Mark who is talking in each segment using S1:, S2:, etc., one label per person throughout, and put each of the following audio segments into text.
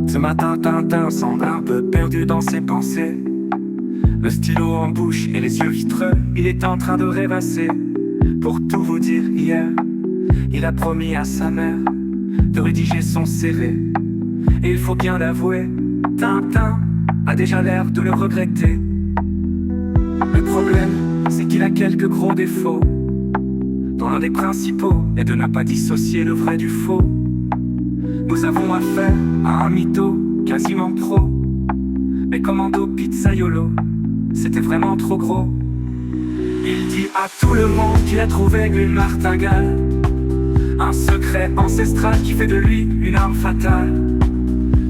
S1: Ce matin, Tintin semble un peu perdu dans ses pensées. Le stylo en bouche et les yeux vitreux, il est en train de rêvasser. Pour tout vous dire, hier, il a promis à sa mère de rédiger son CV. Et il faut bien l'avouer, Tintin a déjà l'air de le regretter. Le problème, c'est qu'il a quelques gros défauts, dont l'un des principaux est de n'a pas dissocier le vrai du faux. Nous avons affaire à un mytho quasiment pro. Mais commando pizzaiolo, c'était vraiment trop gros. Il dit à tout le monde qu'il a trouvé une martingale, un secret ancestral qui fait de lui une arme fatale.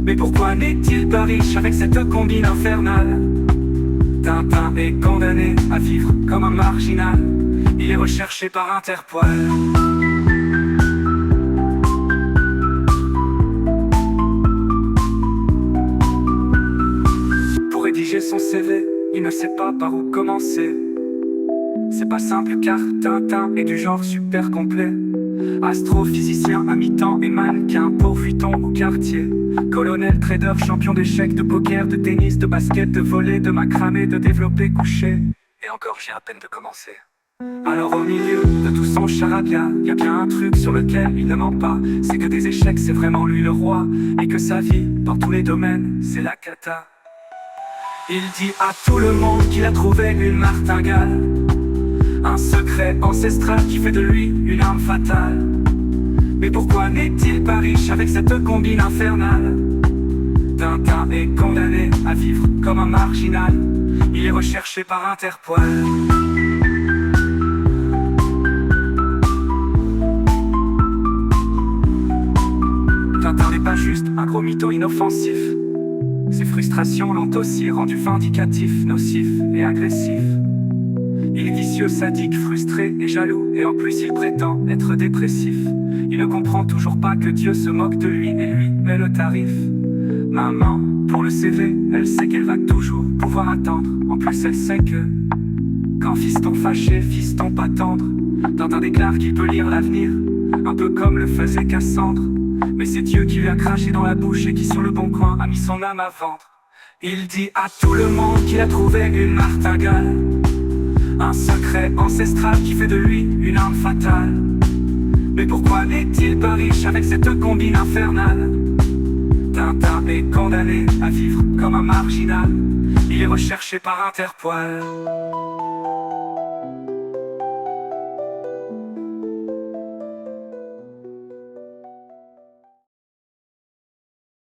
S1: Mais pourquoi n'est-il pas riche avec cette combine infernale? Tintin est condamné à vivre comme un marginal. Il est recherché par Interpol. Pour rédiger son CV, il ne sait pas par où commencer. C'est pas simple car Tintin est du genre super complet. Astrophysicien à mi-temps et mannequin pourvuiton au quartier. Colonel, trader, champion d'échecs, de poker, de tennis, de basket, de volley, de macramé, de développé couché. Et encore j'ai à peine de commencer. Alors au milieu de tout son charabia, y a bien un truc sur lequel il ne ment pas. C'est que des échecs c'est vraiment lui le roi, et que sa vie, dans tous les domaines, c'est la cata. Il dit à tout le monde qu'il a trouvé une martingale, un secret ancestral qui fait de lui une arme fatale. Mais pourquoi n'est-il pas riche avec cette combine infernale? Tintin est condamné à vivre comme un marginal. Il est recherché par Interpol. Tintin n'est pas juste un gros mytho inoffensif. Ses frustrations l'ont aussi rendu vindicatif, nocif et agressif. Il est vicieux, sadique, frustré et jaloux, et en plus il prétend être dépressif. Il ne comprend toujours pas que Dieu se moque de lui et lui met le tarif. Maman, pour le CV, elle sait qu'elle va toujours pouvoir attendre. En plus elle sait que quand fiston fâché, fiston pas tendre, Tintin déclare qu'il peut lire l'avenir, un peu comme le faisait Cassandre. Mais c'est Dieu qui lui a craché dans la bouche et qui sur le bon coin a mis son âme à vendre. Il dit à tout le monde qu'il a trouvé une martingale, un secret ancestral qui fait de lui une arme fatale. Mais pourquoi n'est-il pas riche avec cette combine infernale? Tintin est condamné à vivre comme un marginal. Il est recherché par Interpol.